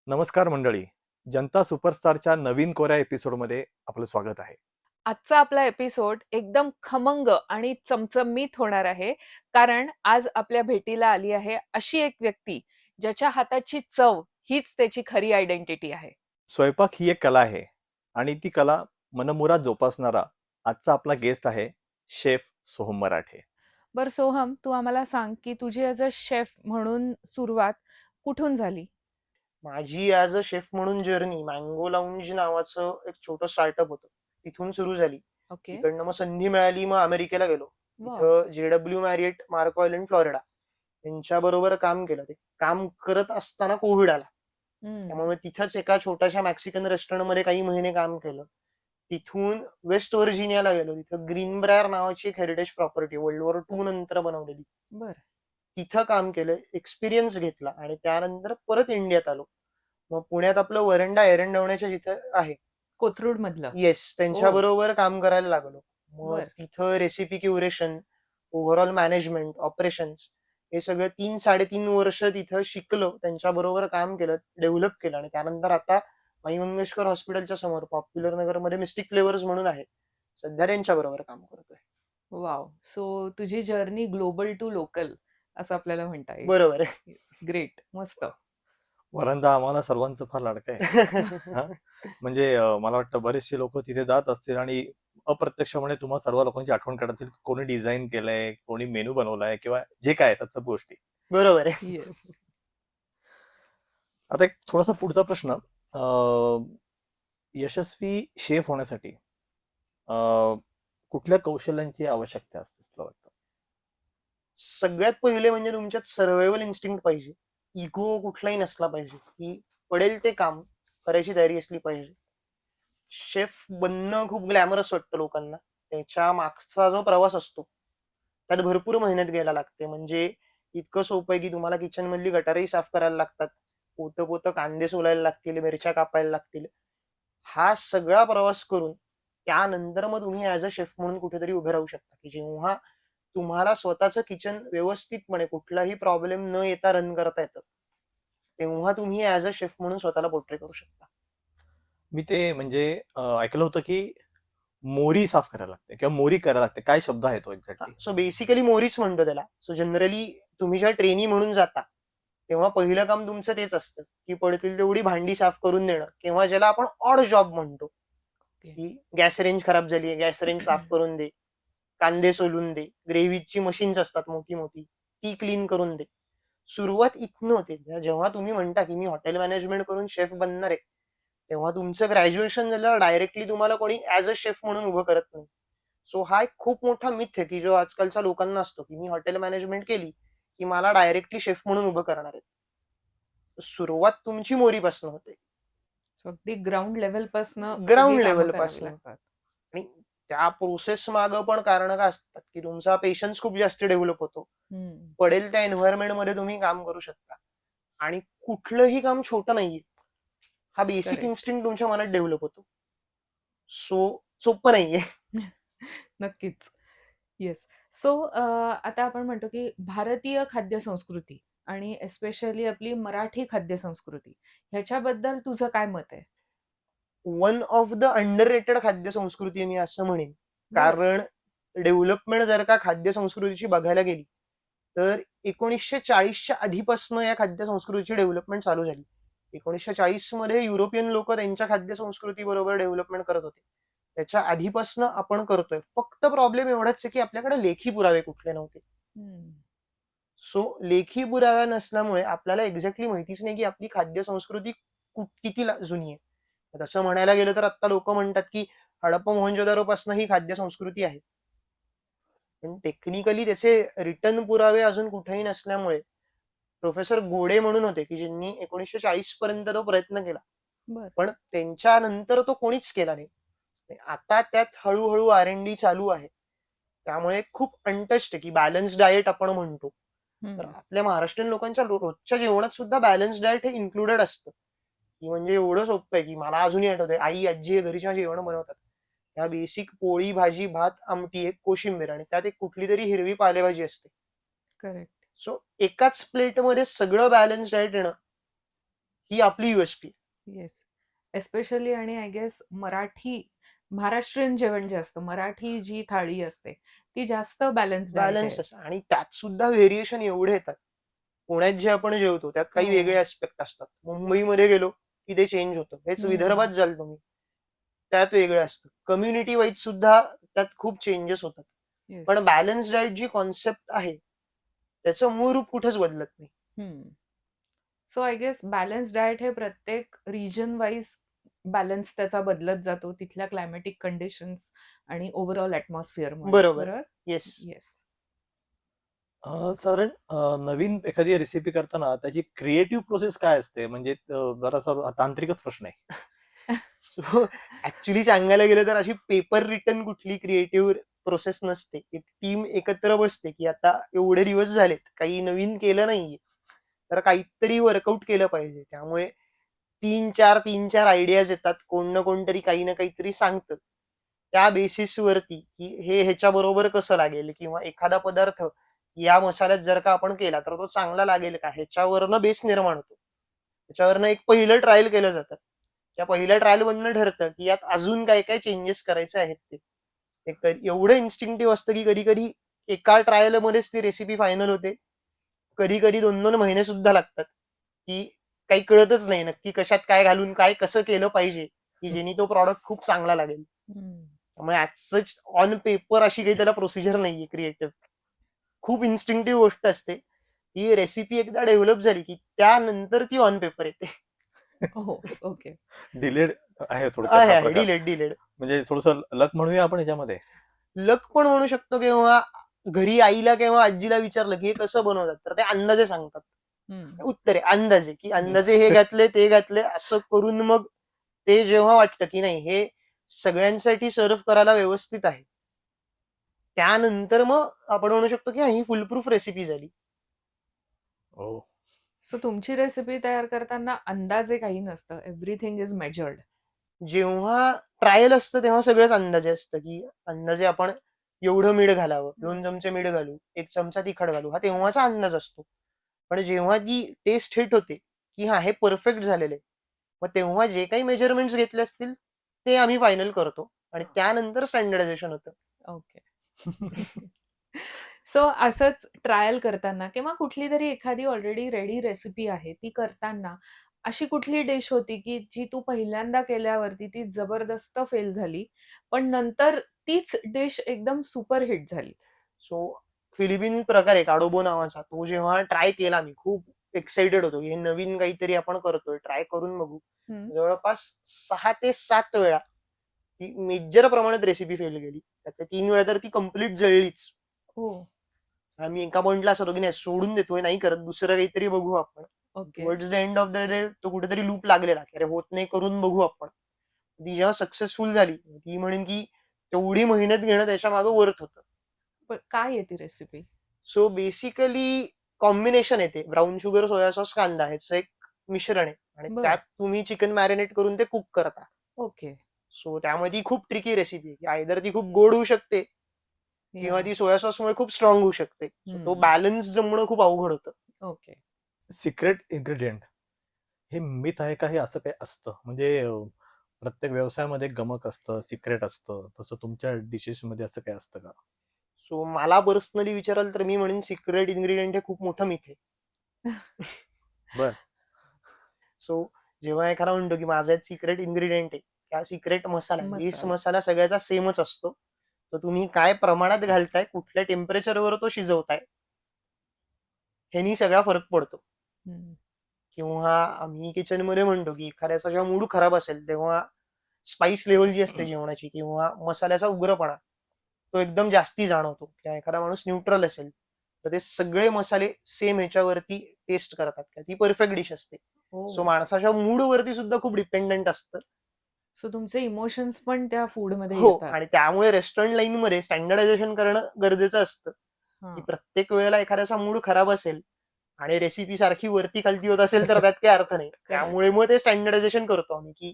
नमस्कार मंडळी. जनता सुपरस्टारच्या नवीन कोऱ्या एपिसोडमध्ये आपलं स्वागत आहे. आजचा आपला एपिसोड एकदम खमंग आणि चमचमीत होणार आहे. कारण आज आपल्या भेटीला आली आहे अशी एक व्यक्ती ज्याच्या हाताची चव हीच त्याची खरी आयडेंटिटी आहे. स्वयंपाक ही एक कला आहे आणि ती कला मनमुराद जोपासणारा आजचा आपला गेस्ट आहे शेफ सोहम मराठे. बर सोहम, तू आम्हाला सांग की तुझी ॲज अ शेफ म्हणून सुरुवात कुठून झाली? माझी ॲज अ शेफ म्हणून जर्नी मँगो लाऊंज नावाचं एक छोटं स्टार्टअप होतं. तिथून सुरू झाली. ओके. तिकडनं मग संधी मिळाली, मग अमेरिकेला गेलो. वाव. तिथं JW Marriott Marco island Florida यांच्याबरोबर काम केलं. ते काम करत असताना कोविड आला. हम्म. त्यामुळे तिथंच एका छोट्याशा मेक्सिकन रेस्टॉरंटमध्ये काही महिने काम केलं. तिथून वेस्ट व्हर्जिनियाला गेलो. तिथं ग्रीनब्रायर नावाची एक हेरिटेज प्रॉपर्टी वर्ल्ड वॉर 2 नंतर बनवलेली. बर. तिथं काम केलं, एक्सपिरियन्स घेतला आणि त्यानंतर परत इंडियात आलो. मग पुण्यात आपलं वरंडा एरंडवण्याच्या जिथं आहे, कोथरूड मधलं. येस, ओ. त्यांच्याबरोबर काम करायला लागलो. मग बर. तिथं recipe curation, overall management, operations हे सगळं 3-3.5 वर्ष तिथं शिकलो. त्यांच्याबरोबर काम केलं, डेव्हलप केलं आणि त्यानंतर आता माई मंगेशकर हॉस्पिटलच्या समोर पॉप्युलर नगरमध्ये मिस्टिक फ्लेवर्स म्हणून आहे. सध्या त्यांच्याबरोबर काम करतोय. वाव. सो तुझी जर्नी ग्लोबल टू लोकल असं आपल्याला म्हणता येईल. बरोबर आहे. ग्रेट. मस्त. वरंदा आम्हाला सर्वांचं फार लाडकं आहे. हा? म्हणजे मला वाटतं बरेचसे लोक तिथे जात असतील आणि अप्रत्यक्षपणे तुम्हा सर्व लोकांची आठवण काढत असेल. कोणी डिझाईन केलंय, कोणी मेनू बनवलाय किंवा जे काय त्याचं गोष्टी. बरोबर आहे. येस. आता एक थोडासा पुढचा प्रश्न. यशस्वी शेफ होण्यासाठी कुठल्या कौशल्यांची आवश्यकता असते तुला वाटतं? सगळ्यात पहिले म्हणजे तुमच्यात सर्व्हायव्हल इन्स्टिंक्ट पाहिजे. इगो कुठलाही नसला पाहिजे, की पडेल ते काम करायची तयारी असली पाहिजे. शेफ बनणं खूप ग्लॅमरस वाटतं लोकांना. त्याच्या मागचा जो प्रवास असतो त्यात भरपूर मेहनत घ्यायला लागते. म्हणजे इतकं सोपं आहे की तुम्हाला किचन मधली गटारही साफ करायला लागतात, पोतं पोतं कांदे सोलायला लागतील, मिरच्या कापायला लागतील. हा सगळा प्रवास करून त्यानंतर मग तुम्ही ऍज अ शेफ म्हणून कुठेतरी उभे राहू शकता, की जेव्हा तुम्हाला स्वतःचं किचन व्यवस्थितपणे कुठलाही प्रॉब्लेम न येता रन करता येतं, तेव्हा तुम्ही ऍज अ शेफ म्हणून स्वतःला पोर्ट्रे करू शकता. मी ते म्हणजे ऐकलं होतं की मोरी साफ करायला लागते किंवा मोरी करायला लागते. काय शब्द आहे तो एक्झॅक्टली? सो बेसिकली मोरीच म्हणतो त्याला. सो जनरली तुम्ही जेव्हा ट्रेनी म्हणून जाता तेव्हा पहिलं काम तुमचं तेच असतं, की पडतील तेवढी भांडी साफ करून देणं, किंवा ज्याला आपण ऑड जॉब म्हणतो, की गॅस रेंज खराब झाली आहे, गॅस रेंज साफ करून दे, कांदे सोलून दे, ग्रेव्हीची मशीन्स असतात मोठी मोठी, ती क्लीन करून दे. सुरुवात इथनं होते. जेव्हा तुम्ही म्हणता की मी हॉटेल मॅनेजमेंट करून शेफ बनणार आहे, तेव्हा तुमचं ग्रॅज्युएशन झाल्यावर डायरेक्टली तुम्हाला कोणी ऍज अ शेफ म्हणून उभं करत नाही. सो हा एक खूप मोठा मिथ आहे की जो आजकालच्या लोकांना असतो, की मी हॉटेल मॅनेजमेंट केली की मला डायरेक्टली शेफ म्हणून उभं करणार आहेत. सुरुवात तुमची मोरीपासून होते, सो अगदी ग्राउंड लेवल पासन सगळी ग्राउंड कामं लेवल करावी पासून. लागतात. आणि त्या प्रोसेस मागं पण कारण काय असतात, की तुमचा पेशन्स खूप जास्त डेव्हलप होतो. हम्म. पडेल त्या एन्व्हायरमेंट मध्ये तुम्ही काम करू शकता. आणि कुठलंही काम छोटं नाहीये. हा बेसिक करेक्ट. इन्स्टिंक्ट तुमच्या मनात डेव्हलप होतो. सो सोपं नाहीये. नक्कीच. येस. सो आता आपण म्हणतो की भारतीय खाद्य संस्कृती आणि एस्पेशली आपली मराठी खाद्य संस्कृती ह्याच्याबद्दल तुझं काय मत आहे? One of the under rated खाद्य संस्कृती मी असं म्हणेन. बर. कारण डेव्हलपमेंट जर का खाद्य संस्कृतीची बघायला गेली, तर 1940च्या आधीपासून या खाद्य संस्कृतीची डेव्हलपमेंट चालू झाली. 1940 मध्ये युरोपियन लोक त्यांच्या खाद्य संस्कृती बरोबर डेव्हलपमेंट करत होते. त्याच्या आधीपासून आपण करतोय. फक्त प्रॉब्लेम एवढाच आहे की आपल्याकडे लेखी पुरावे कुठले नव्हते. हम्म. सो लेखी पुरावा नसल्यामुळे आपल्याला एक्झॅक्टली माहितीच नाही की आपली खाद्य संस्कृती किती जुनी आहे. तसं म्हणायला गेलं तर आता लोक म्हणतात की हडप्पा मोहनजोदारो पासून ही खाद्य संस्कृती आहे. पण टेक्निकली त्याचे रिटर्न पुरावे अजून कुठेही नसल्यामुळे प्रोफेसर गोडे म्हणून होते की ज्यांनी 1940 पर्यंत तो प्रयत्न केला, बर. पण त्यांच्यानंतर तो कोणीच केला नाही. आता त्यात हळूहळू R&D चालू आहे. त्यामुळे खूप अनटच्ड आहे की बॅलन्स डाएट आपण म्हणतो. तर हम्म. आपल्या महाराष्ट्रीयन लोकांच्या रोजच्या जेवणात सुद्धा बॅलन्स डाएट हे इन्क्लुडेड असतं. की म्हणजे एवढं सोपं आहे की मला अजूनही आठवतंय, आई आजी हे घरी जेवण बनवतात, त्या बेसिक पोळी भाजी भात आमटी एक कोशिंबीर आणि त्यात एक कुठली तरी हिरवी पालेभाजी असते. करेक्ट. सो एकाच प्लेटमध्ये सगळं बॅलन्स डाएट येणं ही आपली युएसपी. येस. एस्पेशली आणि आय गेस महाराष्ट्रीयन जेवण जे असतं, मराठी जी थाळी असते ती जास्त बॅलन्स्ड डाएट बॅलन्स्ड आहे. असतं आणि त्यात सुद्धा व्हेरिएशन एवढे येतात. पुण्यात जे आपण जेवतो त्यात काही हो. वेगळे ऍस्पेक्ट असतात. मुंबईमध्ये गेलो की ते चेंज होतं. हेच विदर्भात जाल तुम्ही त्यात वेगळं असतं. कम्युनिटी वाईज सुद्धा त्यात खूप चेंजेस होतात. येस. पण बॅलन्स डाएट जी कॉन्सेप्ट आहे त्याचं मूळ रूप कुठेच बदलत नाही. So I guess balance diet हे प्रत्येक रिजन वाईज बॅलन्स त्याचा बदलत जातो तिथल्या क्लायमॅटिक कंडिशन्स आणि ओव्हरऑल ॲटमॉस्फिअरमुळे. बरोबर. बरोबर? येस. येस. साधारण नवीन एखादी रेसिपी करताना त्याची क्रिएटिव्ह प्रोसेस काय असते? म्हणजे जरासा तांत्रिकच प्रश्न आहे. सो ऍक्च्युली सांगायला गेलं तर अशी पेपर रिटन कुठली क्रिएटिव्ह प्रोसेस नसते. एक टीम एकत्र बसते की आता एवढे दिवस झालेत काही नवीन केलं नाहीये तर काहीतरी वर्कआउट केलं पाहिजे. त्यामुळे तीन चार आयडियाज येतात. कोण ना कोणतरी काही ना काहीतरी सांगतं. त्या बेसिसवरती की हे ह्याच्या बरोबर कसं लागेल किंवा एखादा पदार्थ या मसाल्यात जर का आपण केला तर तो चांगला लागेल का ह्याच्यावरनं बेस निर्माण होतो. त्याच्यावरनं एक पहिलं ट्रायल केलं जातं. त्या पहिल्या ट्रायल मधनं ठरतं की यात अजून काय काय चेंजेस करायचे आहेत ते. एवढं इन्स्टिंक्टिव्ह असतं की कधी कधी एका ट्रायल मध्येच ती रेसिपी फायनल होते. कधी कधी 2-2 महिने सुद्धा लागतात की काही कळतच नाही नक्की कशात काय घालून काय कसं केलं पाहिजे की जेणे तो प्रॉडक्ट खूप चांगला लागेल. त्यामुळे ऍज सच ऑन पेपर अशी काही त्याला प्रोसिजर नाहीये क्रिएटिव्ह. खूप इन्स्टिंक्टिव्ह गोष्ट असते. ही रेसिपी एकदा डेव्हलप झाली की त्यानंतर ती ऑन पेपर येते. हो. ओके. डिलेड आहे थोडक्यात हा आहे प्रकार. डिलेड. म्हणजे थोडस लक म्हणूया आपण याच्यामध्ये. लक पण म्हणू शकतो किंवा घरी आईला किंवा आजीला विचारलं की हे कसं बनवतात तर ते अंदाजे सांगतात. उत्तरे अंदाजे की अंदाजे हे घातले ते घातले असं करून मग ते जेव्हा वाटतं की नाही हे सगळ्यांसाठी सर्व्ह करायला व्यवस्थित आहे त्यानंतर मग आपण म्हणू शकतो की ही फुलप्रूफ रेसिपी झाली. हो. सो तुमची रेसिपी तयार करताना अंदाजे काही नसतं. Everything is measured. जेव्हा ट्रायल असतं तेव्हा सगळंच अंदाजे असतं की अंदाजे आपण एवढं मीठ घालावं, 2 चमचे मीठ घालू, 1 चमचा तिखट घालू, हा तेव्हाचा अंदाज असतो. पण जेव्हा ती टेस्ट हिट होते की हा हे परफेक्ट झालेले मग तेव्हा जे काही मेजरमेंट्स घेतले असतील ते आम्ही फायनल करतो आणि त्यानंतर स्टँडर्डायझेशन होतं. ओके. सो असंच ट्रायल करताना किंवा कुठली तरी एखादी ऑलरेडी रेडी रेसिपी आहे ती करताना अशी कुठली डिश होती की जी तू पहिल्यांदा केल्यावरती ती जबरदस्त फेल झाली पण नंतर तीच डिश एकदम सुपर हिट झाली? सो फिलिपिन प्रकार आहे काडोबो नावाचा. तो जेव्हा ट्राय केला मी खूप एक्साइटेड होतो हे नवीन काहीतरी आपण करतोय ट्राय करून बघू. जवळपास 6 ते 7 वेळा ती मेजर प्रमाणात रेसिपी फेल गेली. त्यातल्या 3 वेळा तर ती कम्प्लीट जळलीच. हो. आम्ही एका पॉइंटला असं होतो की नाही सोडून देतोय नाही करत दुसरं काहीतरी बघू आपण. Okay. Towards the end of the day तो कुठेतरी लूप लागलेला की अरे होत नाही करून बघू आपण. ती जेव्हा सक्सेसफुल झाली ती म्हणेन की तेवढी मेहनत घेणं त्याच्या मागे वर्थ होतं. पण काय आहे ती रेसिपी? सो बेसिकली कॉम्बिनेशन येते ब्राऊन शुगर सोया सॉस कांदा ह्याचं एक मिश्रण आहे आणि बरं. त्यात तुम्ही चिकन मॅरिनेट करून ते कुक करता. ओके. सो त्यामुळे ती खूप ट्रिकी रेसिपी आहे. आयदर ती खूप गोड होऊ शकते किंवा ती सोया सॉस मुळे खूप स्ट्रॉंग होऊ शकते. So तो बॅलन्स जमणं खूप अवघड होतं. ओके. सिक्रेट इन्ग्रेडियंट हे मिथ आहे का हे असं काही असतं? म्हणजे प्रत्येक व्यवसायामध्ये गमक असतं, सिक्रेट असतं, तसं तुमच्या डिशेस मध्ये असं काही असतं का? सो मला पर्सनली विचाराल तर मी म्हणेन सिक्रेट इन्ग्रेडियंट हे खूप मोठं मिथ आहे. बर. सो जेव्हा एखादा म्हणतो की माझा एक सिक्रेट इन्ग्रेडियंट आहे त्या सिक्रेट मसाला बेस मसाला. मसाला सगळ्याचा सेमच असतो. तर तुम्ही काय प्रमाणात घालताय कुठल्या टेम्परेचरवर तो शिजवताय ह्यानी सगळा फरक पडतो. किंवा आम्ही किचनमध्ये म्हणतो की एखाद्याचा जेव्हा मूड खराब असेल तेव्हा स्पाइस लेवल जी असते जेवणाची किंवा मसाल्याचा उग्रपणा तो एकदम जास्ती जाणवतो. किंवा एखादा माणूस न्यूट्रल असेल तर ते सगळे मसाले सेम ह्याच्यावरती टेस्ट करतात का ती परफेक्ट डिश असते. सो माणसाच्या मूड वरती सुद्धा खूप डिपेंडंट असतं. सो तुमचे इमोशन्स पण त्या फूड मध्ये हो येतात. आणि त्यामुळे रेस्टॉरंट लाईन मध्ये स्टँडर्डायझेशन करणं गरजेचं असतं. की प्रत्येक वेळेला एखाद्याचा मूड खराब असेल आणि रेसिपी सारखी वरती खालती होत असेल तर त्यात काही अर्थ नाही. त्यामुळे मग ते स्टँडर्डायझेशन करतो आम्ही की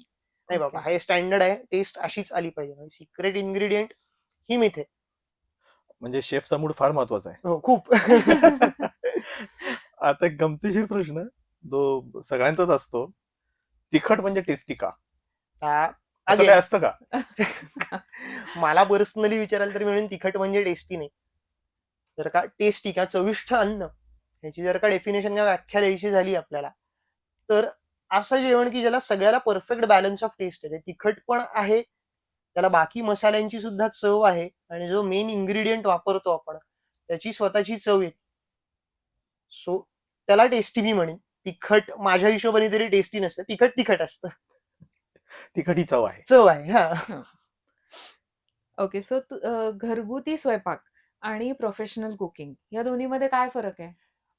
नाही बाबा हे स्टँडर्ड आहे टेस्ट अशीच आली पाहिजे. सिक्रेट इन्ग्रेडियंट ही मिथ आहे. म्हणजे शेफचा मूड फार महत्वाचा आहे. हो खूप. आता एक गमतीशीर प्रश्न जो सगळ्यांचाच असतो तिखट म्हणजे टेस्टी का? आ, असं again, काय असतं का? मला पर्सनली विचाराल तर म्हणून तिखट म्हणजे टेस्टी नाही. जर का टेस्टी का चविष्ट अन्न ह्याची जर का डेफिनेशन किंवा व्याख्या द्यायची झाली आपल्याला, तर असं जेवण की ज्याला सगळ्याला परफेक्ट बॅलन्स ऑफ टेस्ट आहे. ते तिखट पण आहे, त्याला बाकी मसाल्यांची सुद्धा चव आहे, आणि जो मेन इन्ग्रेडियंट वापरतो आपण त्याची स्वतःची चव येते. सो त्याला टेस्टी मी म्हणेन. तिखट माझ्या हिशोबाने तरी टेस्टी नसतं, तिखट तिखट असतं, तिखट ही चव आहे. चव आहे. हा, हं. ओके. सो घरगुती स्वयंपाक आणि प्रोफेशनल कुकिंग या दोन्हीमध्ये काय फरक आहे?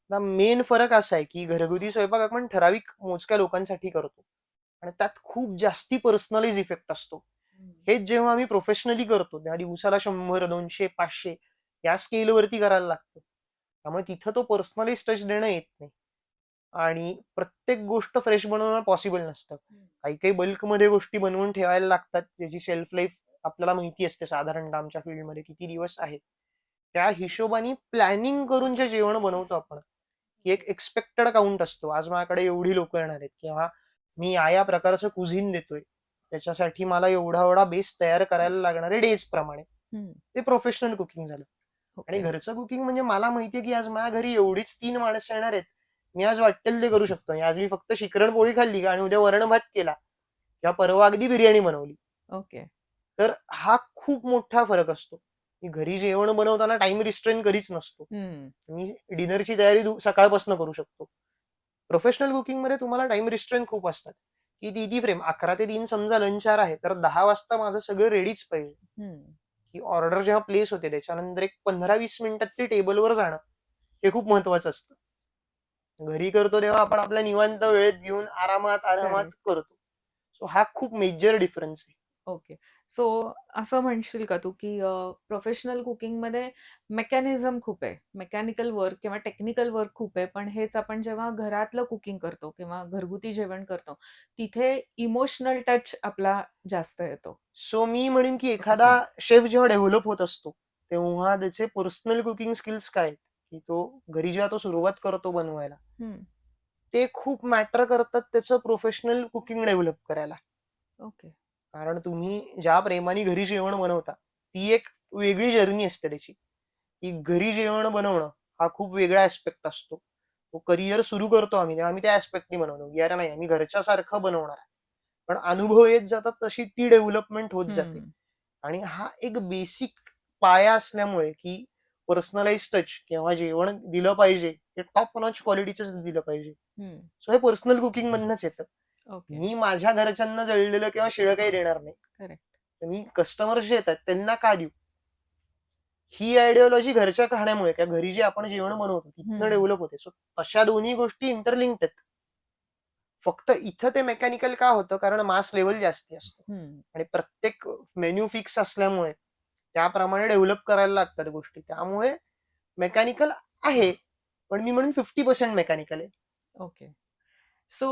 मेन फरक असा आहे की घरगुती स्वयंपाक आपण ठराविक मोजक्या लोकांसाठी करतो आणि त्यात खूप जास्ती पर्सनलाइज इफेक्ट असतो. हेच जेव्हा आम्ही प्रोफेशनली करतो तेव्हा दिवसाला 100, 200, 500 या स्केलवरती करायला लागतं. त्यामुळे तिथं तो पर्सनलाइज टच देणं येत नाही आणि प्रत्येक गोष्ट फ्रेश बनवणं पॉसिबल नसतं. काही काही बल्कमध्ये गोष्टी बनवून ठेवायला लागतात, ज्याची शेल्फ लाईफ आपल्याला माहिती असते साधारणतः आमच्या फील्डमध्ये किती दिवस आहे. त्या हिशोबाने प्लॅनिंग करून जे जेवण बनवतो आपण, की एक एक्सपेक्टेड काउंट असतो. आज माझ्याकडे एवढी लोक येणार आहेत किंवा मी या प्रकारचं कुझिन देतोय, त्याच्यासाठी मला एवढा एवढा बेस तयार करायला लागणारे डेज प्रमाणे. हं. ते प्रोफेशनल कुकिंग झालं. आणि ओके. घरचं कुकिंग म्हणजे मला माहितीये की आज माझ्या घरी एवढीच 3 माणसं येणार आहेत, मी आज वाटेल ते करू शकतो. आणि आज मी फक्त शिकरण पोळी खाल्ली का आणि उद्या वरण भात केला किंवा परवा अगदी बिर्याणी बनवली, ओके. तर हा खूप मोठा फरक असतो. की घरी जेवण बनवताना टाइम रिस्ट्रेन कधीच नसतो. हं. मी डिनरची तयारी सकाळपासून करू शकतो. प्रोफेशनल कुकिंग मध्ये तुम्हाला टाइम रिस्ट्रेन खूप असतात, की ती फ्रेम 11 ते 3 समजा लंच आवर आहे, तर 10 वाजता माझं सगळं रेडीच पाहिजे. हं. की ऑर्डर जेव्हा प्लेस होते त्याच्यानंतर एक 15-20 मिनिटात ते टेबलवर जाणं हे खूप महत्वाचं असतं. घरी करतो तेव्हा आपण आपल्या निवांत वेळेत घेऊन आरामात आरामात करेक्ट. करतो. सो हा खूप मेजर डिफरन्स आहे. ओके. सो असं म्हणशील का तू, की प्रोफेशनल कुकिंगमध्ये मेकॅनिझम खूप आहे. मेकॅनिकल वर्क किंवा टेक्निकल वर्क खूप आहे. पण हेच आपण जेव्हा घरातलं कुकिंग करतो किंवा घरगुती जेवण करतो, तिथे इमोशनल टच आपला जास्त येतो. सो मी म्हणेन की एखादा शेफ जेव्हा डेव्हलप होत असतो तेव्हा त्याचे पर्सनल कुकिंग स्किल्स काय आहेत, की तो घरी जेव्हा तो सुरुवात करतो बनवायला, हं. ते खूप मॅटर करतात त्याचं प्रोफेशनल कुकिंग डेव्हलप करायला. ओके. कारण तुम्ही ज्या प्रेमाने घरी जेवण बनवता ती एक वेगळी जर्नी असते त्याची. की घरी जेवण बनवणं हा खूप वेगळा ऍस्पेक्ट असतो. तो करिअर सुरू करतो आम्ही तेव्हा आम्ही त्या ऍस्पेक्टनी बनवतो की अरे नाही आम्ही घरच्या सारखं बनवणार आहे. पण अनुभव येत जातात तशी ती डेव्हलपमेंट होत जाते. हं. आणि हा एक बेसिक पाया असल्यामुळे की पर्सनलाइज टच किंवा जेवण दिलं पाहिजे ते टॉप नॉच क्वालिटीच दिलं पाहिजे. हं. सो हे पर्सनल कुकिंग मधनच येतं. ओके. मी माझ्या घरच्यांना जळलेलं किंवा शिळं काही देणार नाही. करेक्ट. तर मी कस्टमर जे येतात त्यांना का देऊ, ही आयडिओलॉजी घरच्या खाण्यामुळे किंवा घरी जे आपण जेवण बनवतो तिथनं हं. डेव्हलप होते. सो अशा दोन्ही गोष्टी इंटरलिंक्ड आहेत. फक्त इथं ते मेकॅनिकल का होतं कारण मास लेवल जास्ती असतो हं. आणि प्रत्येक मेन्यू फिक्स असल्यामुळे त्याप्रमाणे डेव्हलप करायला लागतात गोष्टी. त्यामुळे मेकॅनिकल आहे, पण मी म्हणून 50% मेकॅनिकल आहे. ओके. सो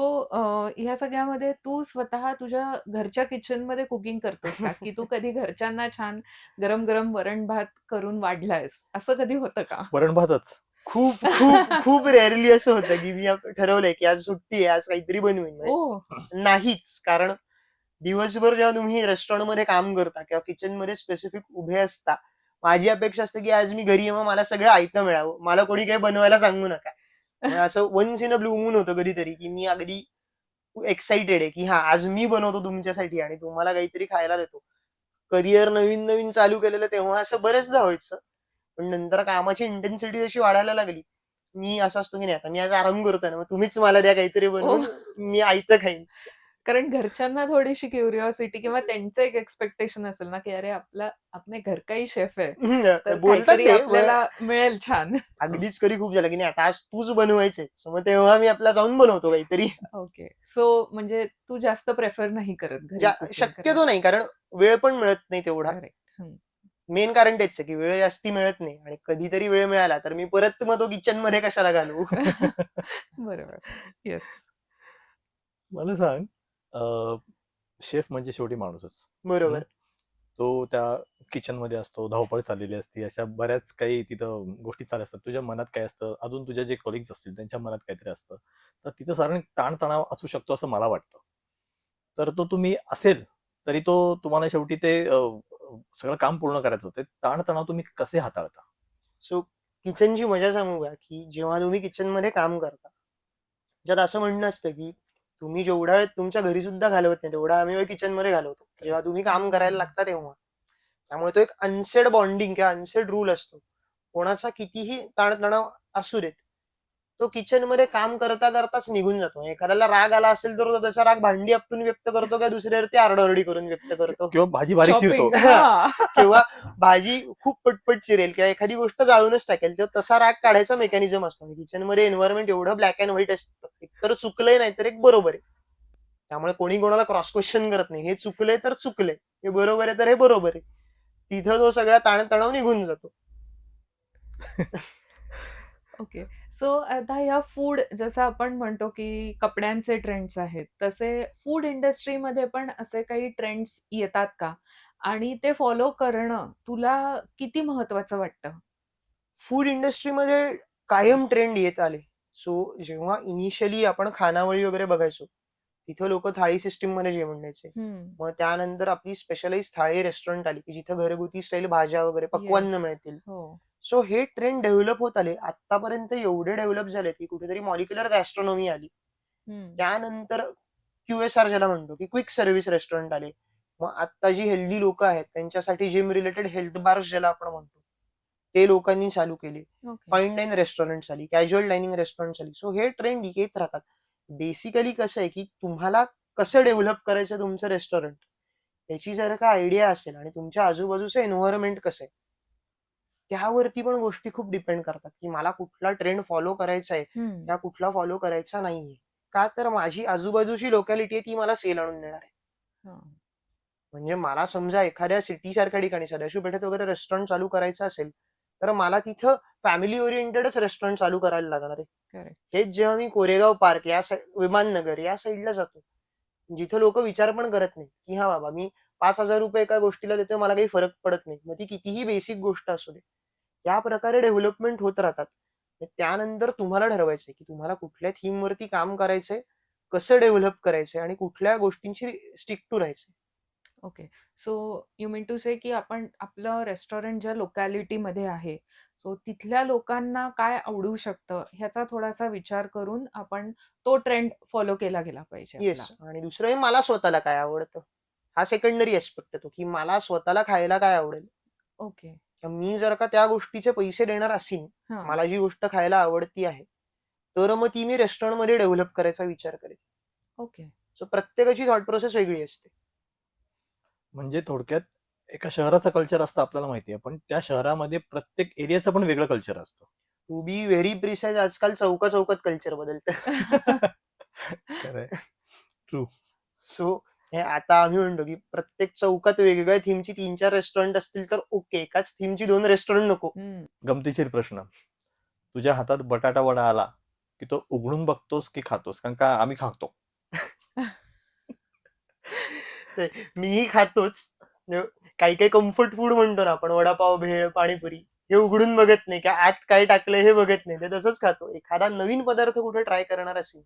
ह्या सगळ्यामध्ये तू स्वतः तुझ्या घरच्या किचनमध्ये कुकिंग करतोस का? की तू कधी घरच्यांना छान गरम-गरम वरण-भात करून वाढलायस? असं कधी होतं का? वरण भातच. खूप खूप खूप रेअरली असं होतं की मी ठरवलंय की आज सुट्टी आहे, आज काहीतरी बनवीन. ओह! म्हणजे नाहीच. कारण दिवसभर जेव्हा तुम्ही रेस्टॉरंटमध्ये काम करता किंवा किचनमध्ये स्पेसिफिक उभे असता, माझी अपेक्षा असते की आज मी घरी येऊन मला सगळं आयतं मिळावं. मला कोणी काही बनवायला सांगू नका. म्हणजे असं once in a blue moon होतं कधीतरी की मी अगदी एक्साइटेड आहे की हा आज मी बनवतो तुमच्यासाठी आणि तुम्हाला काहीतरी खायला देतो. करिअर नवीन नवीन चालू केलेलं तेव्हा असं बरेचदा व्हायचं. पण नंतर कामाची इंटेन्सिटी जशी वाढायला लागली, मी असं असतो की नाही आता मी आज आराम करतोय ना, मग तुम्हीच मला द्या काहीतरी बनवून, ओह! मी आयतं खाईन. कारण घरच्यांना थोडीशी क्युरिओसिटी किंवा त्यांचं एक एक्स्पेक्टेशन असेल ना, की अरे अपने घर का ही शेफ है. तर बोलतात काहीतरी ते आपल्याला मिळेल छान. अगदीच कधी खूप झालं की नाही आता आज तूच बनवायचंय. सो मग तेव्हा मी आपला जाऊन बनवतो काहीतरी. ओके. सो म्हणजे तू जास्त प्रेफर नाही करत घरी कुकिंग शक्यतो करायला. नाही कारण वेळ पण मिळत नाही तेवढा. करेक्ट. हं. मेन कारण तेच आहे की वेळ जास्ती मिळत नाही आणि कधीतरी वेळ मिळाला तर मी परत मग तो किचन मध्ये कशाला घालू. बरोबर. येस. मला सांग, शेफ म्हणजे शेवटी माणूसच. हं? बरोबर. तो त्या किचन मध्ये असतो, धावपळ चाललेली असते, अशा बऱ्याच काही तिथं गोष्टी चालू असतात. तुझ्या मनात काय असतं, अजून तुझ्या जे कलिग्स असतील त्यांच्या मनात काहीतरी असतं. तर तिथं साधारण ताणतणाव असू शकतो असं मला वाटतं. तर तो तुम्ही असेल तरी तो तुम्हाला शेवटी ते सगळं काम पूर्ण करायचं. ते ताणतणाव तुम्ही कसे हाताळता? सो किचनची मजा सांगू का, की जेव्हा तुम्ही किचनमध्ये काम करता, ज्यात असं म्हणणं असतं की तुम्ही जेवढा वेळ तुमच्या घरी सुद्धा घालवत नाही तेवढा आम्ही वेळ किचनमध्ये घालवतो जेव्हा तुम्ही काम करायला लागता तेव्हा. त्यामुळे तो एक अनसेड बॉन्डिंग किंवा अनसेड रूल असतो. कोणाचा कितीही ताणतणाव असू देत, तो किचन मध्ये काम करता करताच निघून जातो. एखाद्याला राग आला असेल तर तो त्याचा राग भांडी आपटून व्यक्त करतो किंवा दुसऱ्यावरती आरडाओरडी करून व्यक्त करतो. किंवा भाजी बारीक चिरतो. शॉपिंग हा किंवा भाजी खूप पटपट चिरेल किंवा एखादी गोष्ट जाळूनच टाकेल, तर तसा राग काढायचा मेकॅनिझम असतो. किचन मध्ये एन्व्हायरमेंट एवढं ब्लॅक अँड व्हाईट असतं, एकतर चुकलंय नाही तर एक बरोबर आहे. त्यामुळे कोणी कोणाला क्रॉस क्वेश्चन करत नाही. हे चुकलंय तर चुकलंय, हे बरोबर आहे तर हे बरोबर आहे. तिथं तो सगळा ताणतणाव निघून जातो. ओके. सो आता ह्या फूड जसं आपण म्हणतो की कपड्यांचे ट्रेंड्स आहेत, तसे फूड इंडस्ट्रीमध्ये पण असे काही ट्रेंड्स येतात का? आणि ते फॉलो करणं तुला किती महत्वाचं वाटतं? फूड इंडस्ट्रीमध्ये कायम ट्रेंड येत आले. सो जेव्हा इनिशियली आपण खानावळी वगैरे बघायचो, तिथं लोक थाळी सिस्टीम मध्ये जेवण द्यायचे. हम्म. मग त्यानंतर आपली स्पेशलाइज थाळी रेस्टॉरंट आली की जिथं घरगुती स्टाईल भाज्या वगैरे पक्वान्न येस. मिळतील. हो. सो हे ट्रेंड डेव्हलप होत आले. आतापर्यंत एवढे डेव्हलप झाले की कुठेतरी मॉलिक्युलर गॅस्ट्रॉनॉमी आली. हम्म. त्यानंतर QSR ज्याला म्हणतो की क्विक सर्व्हिस रेस्टॉरंट आले. मग आता जी हेल्दी लोक आहेत त्यांच्यासाठी जिम रिलेटेड हेल्थ बार्स ज्याला आपण म्हणतो ते लोकांनी चालू केले. ओके. फाईन डाईन रेस्टॉरंट आली, कॅज्युअल डायनिंग रेस्टॉरंट आली. सो हे ट्रेंड येत राहतात. बेसिकली कसं आहे की तुम्हाला कसं डेव्हलप करायचं तुमचं रेस्टॉरंट, याची जर का आयडिया असेल आणि तुमच्या आजूबाजूचं एन्व्हायरमेंट कसं आहे त्यावरती पण गोष्टी खूप डिपेंड करतात की मला कुठला ट्रेंड फॉलो करायचा आहे हम्म. या कुठला फॉलो करायचा नाहीये. का तर माझी आजूबाजूची लोकॅलिटी आहे ती मला सेल आणून देणार आहे. हा. म्हणजे मला समजा एखाद्या सिटी सारख्या ठिकाणी सदाशिव पेठेत वगैरे रेस्टॉरंट चालू करायचं असेल तर मला तिथं फॅमिली ओरिएंटेडच रेस्टॉरंट चालू करायला लागणार आहे. करेक्ट. हेच जेव्हा मी कोरेगाव पार्क या विमाननगर या साईडला जातो, जिथं लोक विचार पण करत नाही की हा बाबा मी 5,000 रुपये एका गोष्टीला देतोय, मला काही फरक पडत नाही, मग ती कितीही बेसिक गोष्ट असू दे. या प्रकारे डेव्हलपमेंट होत राहतात. त्यानंतर तुम्हाला ठरवायचंय की तुम्हाला कुठल्या थीम वरती काम करायचंय, कसं डेव्हलप करायचंय आणि कुठल्या गोष्टींची स्टिक टू राहायचंय. Okay. So you mean to say की आपण आपलं रेस्टॉरंट ज्या लोकॅलिटीमध्ये आहे, सो तिथल्या लोकांना काय आवडू शकतं ह्याचा थोडासा विचार करून आपण तो ट्रेंड फॉलो केला गेला पाहिजे आपला. येस. आणि दुसरं मला स्वतःला काय आवडतं, हा सेकंडरी एस्पेक्ट येतो की मला स्वतःला खायला काय आवडेल. ओके. मी जर का त्या गोष्टीचे पैसे देणार असेल, हा. मला जी गोष्ट खायला आवडती आहे, तर मग ती मी रेस्टॉरंट मध्ये डेव्हलप करायचा विचार करेन. ओके. सो प्रत्येकाची थॉट प्रोसेस वेगळी असते. म्हणजे थोडक्यात एका शहराचं कल्चर असतं आपल्याला माहिती आहे, पण त्या शहरामध्ये प्रत्येक एरियाचं पण वेगळं कल्चर असतं. टू बी व्हेरी प्रिसाइज आजकाल चौकात कल्चर बदलतं. खरंय. ट्रू. सो हे आता आम्ही म्हणतो की प्रत्येक चौकात वेगवेगळ्या थीमची 3-4 रेस्टॉरंट असतील तर ओके, एकाच थीमची 2 रेस्टॉरंट नको. हम्म. गमतीशीर प्रश्न. तुझ्या हातात बटाटा वडा आला की तो उघडून बघतोस की खातोस? कारण का आम्ही खातो. मीही खातोच. काही काही कम्फर्ट फूड म्हणतो ना आपण, वडापाव, भेळ, पाणीपुरी, हे उघडून बघत नाही, की आत काय टाकलंय हे बघत नाही, ते तसंच खातो. एखादा नवीन पदार्थ कुठे ट्राय करणार असेल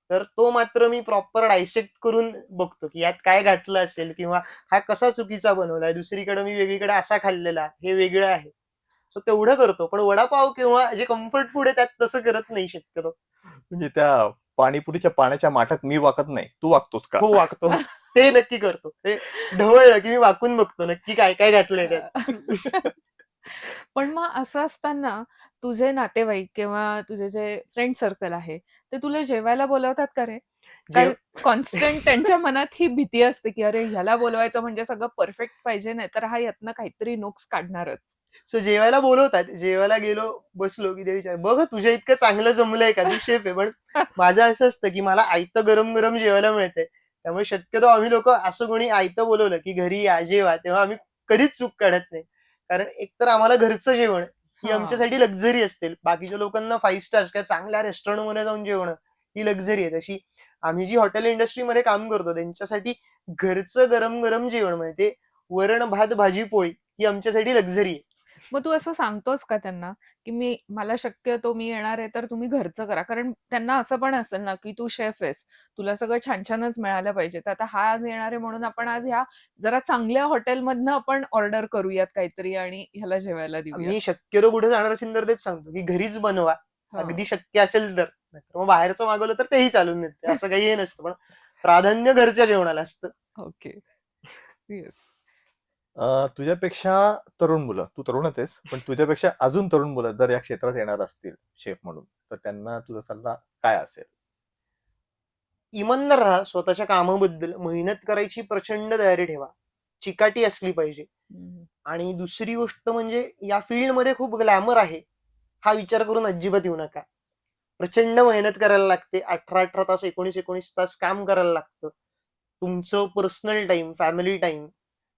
तर तो मात्र मी प्रॉपर डायसेक्ट करून बघतो की यात काय घातलं असेल किंवा हा कसा चुकीचा बनवलाय, दुसरीकडे मी वेगळीकडे असा खाल्लेला, हे वेगळं आहे. सो तेवढं करतो. पण वडापाव किंवा जे कम्फर्ट फूड आहे त्यात तसं करत नाही शक्यतो. म्हणजे त्या पाणीपुरीच्या पाण्याच्या माठात मी वाकत नाही, तू वागतोस का? हो, वागतो. ते नक्की करतो. ते ढवळलं की मी वाकून बघतो नक्की काय काय घातलंय त्यात. पण मग असं असताना तुझे नातेवाईक किंवा तुझे जे फ्रेंड सर्कल आहे ते तुला जेवायला बोलवतात का रे? काय कॉन्स्टंट त्यांच्या मनात ही भीती असते की अरे ह्याला बोलवायचं म्हणजे सगळं परफेक्ट पाहिजे, नाही तर हा यातनं काहीतरी नुक्स काढणारच. सो जेवायला बोलवतात. जेवायला गेलो, बसलो की ते विचार, बघ तुझ्या इतकं चांगलं जमलंय का, तू शेफ आहे. पण माझं असं असतं की मला आयतं गरम गरम जेवायला मिळतंय. त्यामुळे शक्यतो आम्ही लोक असं कोणी आयतं बोलवलं की घरी या जेवा, तेव्हा आम्ही कधीच चूक काढत नाही. कारण एकतर आम्हाला घरचं जेवण ही हा. आमच्यासाठी लक्झरी असते. बाकीच्या लोकांना 5 स्टार्स किंवा चांगल्या रेस्टॉरंट मध्ये जाऊन जेवण ही लक्झरी आहे. तशी आम्ही जी हॉटेल इंडस्ट्रीमध्ये काम करतो त्यांच्यासाठी घरचं गरम गरम जेवण म्हणजे ते वरण भात भाजी पोळी ही आमच्यासाठी लक्झरी आहे. मग तू असं सांगतोस का त्यांना की मला शक्यतो मी येणार आहे तर तुम्ही घरचं करा, कारण त्यांना असं पण असेल ना की तू शेफ आहेस, तुला सगळं छान छानच मिळालं पाहिजे, तर आता हा आज येणार आहे म्हणून आपण आज ह्या जरा चांगल्या हॉटेलमधनं आपण ऑर्डर करूयात काहीतरी आणि ह्याला जेवायला देऊयात. मी शक्यतो कुठे जाणार असेल तर तेच सांगतो की घरीच बनवा, हा. अगदी शक्य असेल तर. नाहीतर मग बाहेरचं मागवलं तर तेही चालून देते, असं काही हे नसतं, पण प्राधान्य घरच्या जेवणाला असतं. ओके. येस. तुझ्यापेक्षा तरुण मुलं, तू तरुणच आहेस, पण तुझ्यापेक्षा अजून तरुण मुलं जर या क्षेत्रात येणार असतील शेफ म्हणून, तर त्यांना तुझा सल्ला काय असेल? इमानदार राहा, स्वतःच्या कामाबद्दल मेहनत करायची प्रचंड तयारी ठेवा, चिकाटी असली पाहिजे. आणि दुसरी गोष्ट म्हणजे या फील्डमध्ये खूप ग्लॅमर आहे हा विचार करून अजिबात येऊ नका. प्रचंड मेहनत करायला लागते, 18-18 तास, 19-19 तास काम करायला लागतं. तुमचं पर्सनल टाइम, फॅमिली टाइम,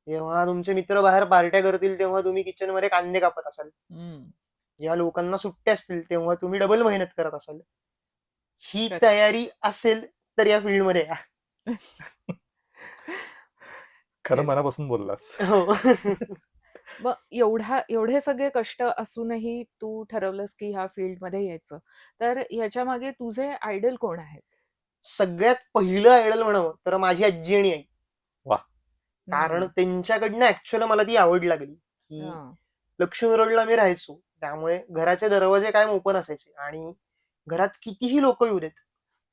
जेव्हा तुमचे मित्र बाहेर पार्ट्या करतील तेव्हा तुम्ही किचन मध्ये कांदे कापत असाल, जेव्हा लोकांना सुट्ट्या असतील तेव्हा तुम्ही डबल मेहनत करत असाल. ही Correct. तयारी असेल तर या फील्ड मध्ये या. खरं Yes. मनापासून बोललास. हो. मग एवढे सगळे कष्ट असूनही तू ठरवलंस की ह्या फील्डमध्ये यायचं, तर याच्या मागे तुझे आयडल कोण आहेत? सगळ्यात पहिलं आयडल म्हणावं तर माझी आजी आणि आई. कारण हम्म. त्यांच्याकडनं ऍक्च्युअली मला ती आवड लागली की हा. लक्ष्मी रोडला मी राहायचो, त्यामुळे घराचे दरवाजे कायम ओपन असायचे आणि घरात कितीही लोक येऊ देत,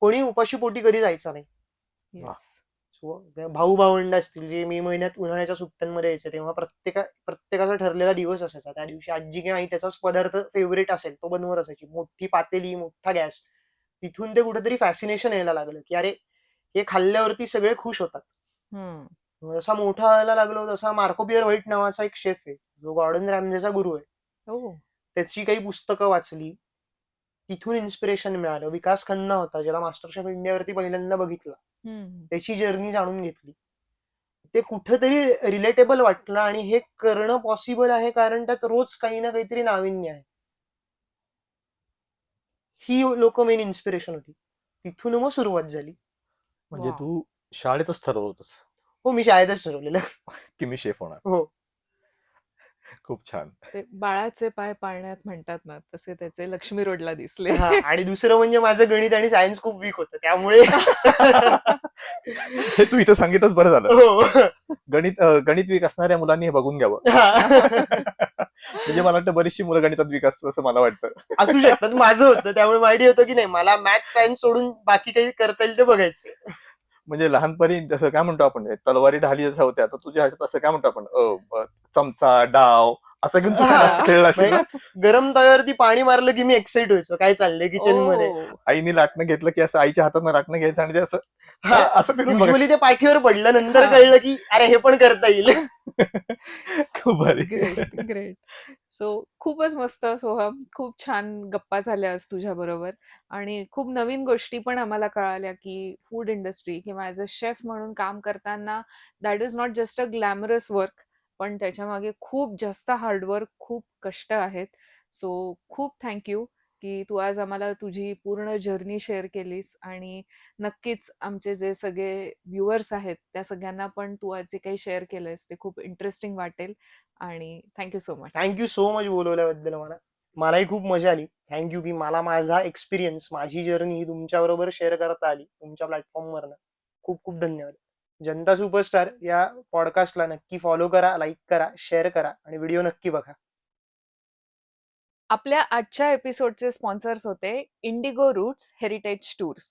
कोणी उपाशी पोटी कधी जायचं नाही. Yes. भाऊ भावंड असतील जे मे महिन्यात उन्हाळ्याच्या सुट्ट्यांमध्ये यायचे, तेव्हा प्रत्येकाचा ठरलेला दिवस असायचा. त्या दिवशी आजी किंवा आई त्याचाच पदार्थ फेवरेट असेल तो बनवत असायची. मोठी पातेली, मोठा गॅस. तिथून ते कुठेतरी फॅसिनेशन यायला लागलं की अरे हे खाल्ल्यावरती सगळे खुश होतात. जसा मोठा व्हायला लागलो तसा मार्को पियर व्हाईट नावाचा एक शेफ आहे जो गॉर्डन रॅम्जेचा गुरु आहे. हो. त्याची काही पुस्तकं वाचली, तिथून इन्स्पिरेशन मिळालं. विकास खन्ना होता ज्याला मास्टर शेफ इंडियावरती पहिल्यांदा बघितलं, त्याची जर्नी जाणून घेतली. ते कुठेतरी रिलेटेबल वाटलं आणि हे करणं पॉसिबल आहे कारण त्यात रोज काही ना काहीतरी नाविन्य आहे. ही लोक मेन इन्स्पिरेशन होती. तिथून मग सुरुवात झाली. म्हणजे Wow. तू शाळेतच ठरवलं होतंस हो, मी शाळेतच ठरवलेलं. की मी शेफ होणार. हो. खूप छान. ते बाळाचे पाय पाळण्यात म्हणतात ना, तसे त्याचे लक्ष्मी रोडला दिसले. हा, आणि दुसरं म्हणजे माझं गणित आणि सायन्स खूप वीक होतं त्यामुळे हे तू इथं सांगितलंच बरं झालं. हो. गणित वीक असणाऱ्या मुलांनी हे बघून घ्यावं. म्हणजे मला वाटतं बरीचशी मुलं गणितात वीक असतात असं मला वाटतं. असू शकतात. माझं होतं त्यामुळे माहिती होतं की नाही मला मॅथ सायन्स सोडून बाकी काही करता येईल ते बघायचं. म्हणजे लहानपणी जसं काय म्हणतो आपण, तलवारी ढाली जसं होत्या, तर तुझ्या ह्याच्यात असं काय म्हणतो आपण, चमचा डाव असं घेऊन तू हा, जास्त खेळला असेल ना? गरम तव्यावरती पाणी मारलं की मी एक्साइट व्हायचो काय चाललंय किचन मध्ये. आईने लाटणं घेतलं की असं आईच्या हातानं लाटणं घ्यायचं आणि ते असं असं फिरून बघायचं. युजली ते पाठीवर पडलं, नंतर कळलं की अरे हे पण करता येईल. खूप भारी. ग्रेट. सो खूपच मस्त सोहम, खूप छान गप्पा झाल्या आज तुझ्या बरोबर आणि खूप नवीन गोष्टी पण आम्हाला कळाल्या की फूड इंडस्ट्री किंवा ॲज अ शेफ म्हणून काम करताना that is not just a glamorous work, पण त्याच्या मागे खूप जास्त हार्डवर्क, खूप कष्ट आहेत. सो खूप थँक्यू की तू आज आम्हाला तुझी पूर्ण जर्नी शेअर केलीस आणि नक्कीच आमचे जे सगळे व्ह्युअर्स आहेत त्या सगळ्यांना पण तू आज जे काही शेअर केलंयस ते खूप इंटरेस्टिंग वाटेल आणि thank you so much. Thank you so much बोलवल्याबद्दल. मलाही खूप मजा आली. थँक्यू की मला माझा एक्सपिरियन्स, माझी जर्नी तुमच्या बरोबर शेअर करता आली तुमच्या प्लॅटफॉर्मवर. खूप खूप धन्यवाद. जनता सुपरस्टार या पॉडकास्टला नक्की फॉलो करा, लाईक करा, शेअर करा आणि व्हिडिओ नक्की बघा. आपल्या आजच्या एपिसोडचे स्पॉन्सर्स होते इंडिगो रूट्स हेरिटेज टूर्स.